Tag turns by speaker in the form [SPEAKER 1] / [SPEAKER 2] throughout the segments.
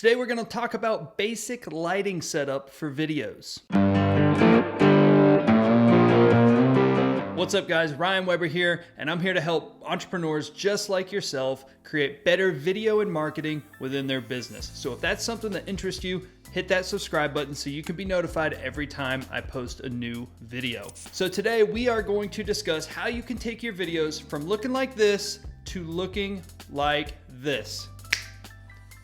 [SPEAKER 1] Today we're going to talk about basic lighting setup for videos. What's up guys, Ryan Weber here, and I'm here to help entrepreneurs just like yourself create better video and marketing within their business. So if that's something that interests you, hit that subscribe button so you can be notified every time I post a new video. So today we are going to discuss how you can take your videos from looking like this to looking like this.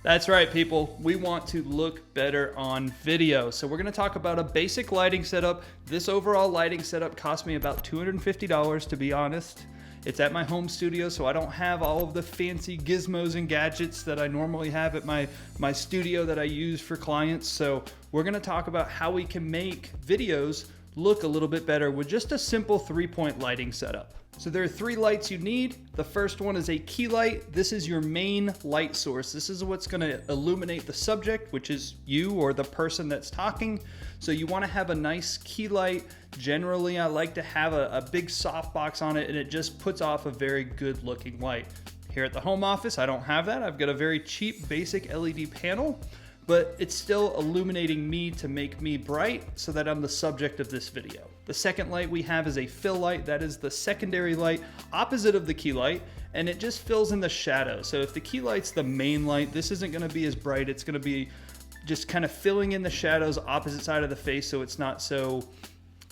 [SPEAKER 1] That's right, people. We want to look better on video. So we're going to talk about a basic lighting setup. This overall lighting setup cost me about $250 to be honest. It's at my home studio, so I don't have all of the fancy gizmos and gadgets that I normally have at my studio that I use for clients. So we're going to talk about how we can make videos look a little bit better with just a simple 3-point lighting setup. So there are 3 lights you need. The first one is a key light. This is your main light source. This is what's going to illuminate the subject, which is you or the person that's talking. So you want to have a nice key light. Generally, I like to have a big softbox on it, and it just puts off a very good looking light. Here at the home office, I don't have that. I've got a very cheap basic LED panel, but it's still illuminating me to make me bright so that I'm the subject of this video. The second light we have is a fill light. That is the secondary light opposite of the key light, and it just fills in the shadow. So if the key light's the main light, this isn't gonna be as bright. It's gonna be just kind of filling in the shadows opposite side of the face so it's not so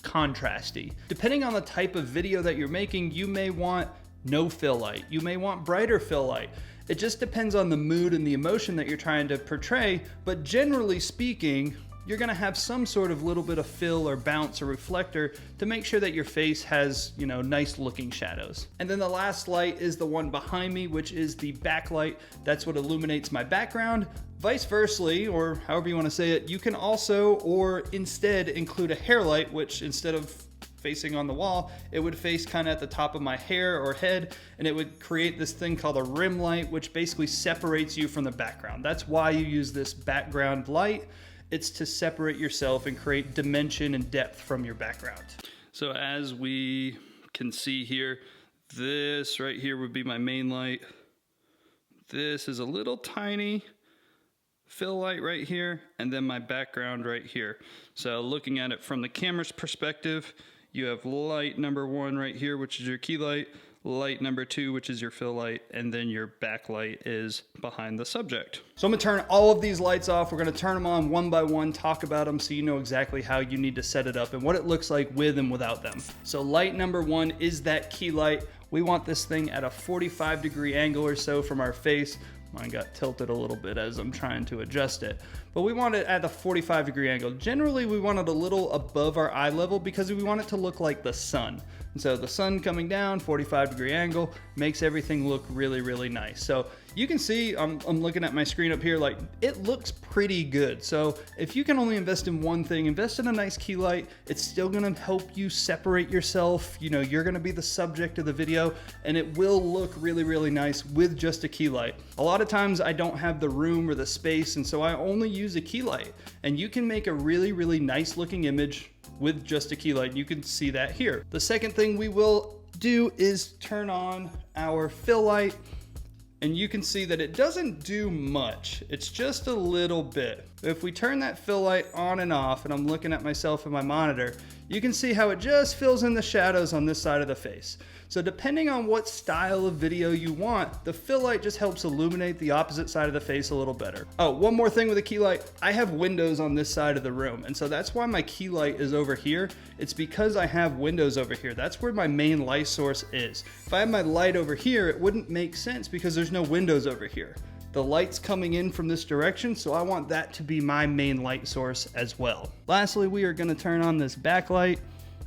[SPEAKER 1] contrasty. Depending on the type of video that you're making, you may want no fill light. You may want brighter fill light. It just depends on the mood and the emotion that you're trying to portray, but generally speaking, you're gonna have some sort of little bit of fill or bounce or reflector to make sure that your face has, nice looking shadows. And then the last light is the one behind me, which is the backlight. That's what illuminates my background. Vice versa, or however you wanna say it, you can also, or instead include a hair light, which instead of facing on the wall, it would face kind of at the top of my hair or head, and it would create this thing called a rim light, which basically separates you from the background. That's why you use this background light. It's to separate yourself and create dimension and depth from your background. So as we can see here, this right here would be my main light. This is a little tiny fill light right here, and then my background right here. So looking at it from the camera's perspective, you have light number 1 right here, which is your key light, light number 2, which is your fill light, and then your backlight is behind the subject. So I'm gonna turn all of these lights off. We're gonna turn them on one by one, talk about them so you know exactly how you need to set it up and what it looks like with and without them. So light number 1 is that key light. We want this thing at a 45-degree angle or so from our face. Mine got tilted a little bit as I'm trying to adjust it. But we want it at a 45-degree angle. Generally, we want it a little above our eye level because we want it to look like the sun. And so the sun coming down, 45-degree angle, makes everything look really, really nice. So you can see, I'm looking at my screen up here, like it looks pretty good. So if you can only invest in one thing, invest in a nice key light. It's still gonna help you separate yourself. You're gonna be the subject of the video, and it will look really, really nice with just a key light. A lot of times I don't have the room or the space, and so I only use a key light. And you can make a really, really nice looking image with just a key light. You can see that here. The second thing we will do is turn on our fill light, and you can see that it doesn't do much. It's just a little bit. If we turn that fill light on and off, and I'm looking at myself in my monitor, you can see how it just fills in the shadows on this side of the face. So depending on what style of video you want, the fill light just helps illuminate the opposite side of the face a little better. Oh, one more thing with a key light, I have windows on this side of the room, and so that's why my key light is over here. It's because I have windows over here. That's where my main light source is. If I had my light over here, it wouldn't make sense because there's no windows over here. The light's coming in from this direction, so I want that to be my main light source as well. Lastly, we are gonna turn on this backlight,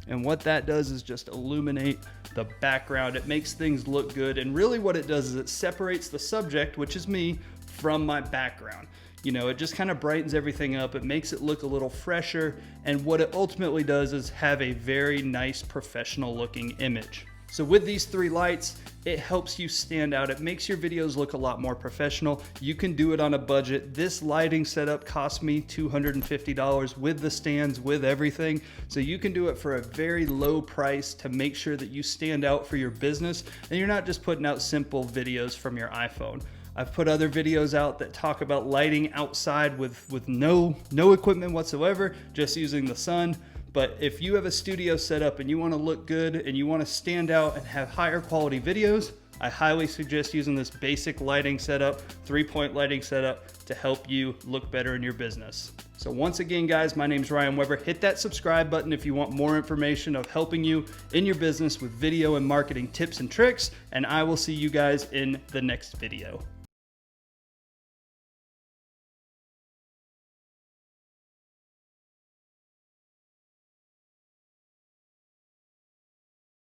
[SPEAKER 1] and what that does is just illuminate the background. It makes things look good, and really what it does is it separates the subject, which is me, from my background. It just kind of brightens everything up. It makes it look a little fresher, and what it ultimately does is have a very nice professional looking image. So with these 3 lights, it helps you stand out. It makes your videos look a lot more professional. You can do it on a budget. This lighting setup cost me $250 with the stands, with everything. So you can do it for a very low price to make sure that you stand out for your business and you're not just putting out simple videos from your iPhone. I've put other videos out that talk about lighting outside with no equipment whatsoever, just using the sun. But if you have a studio set up and you want to look good and you want to stand out and have higher quality videos, I highly suggest using this basic lighting setup, 3-point lighting setup, to help you look better in your business. So once again, guys, my name's Ryan Weber. Hit that subscribe button if you want more information of helping you in your business with video and marketing tips and tricks, and I will see you guys in the next video.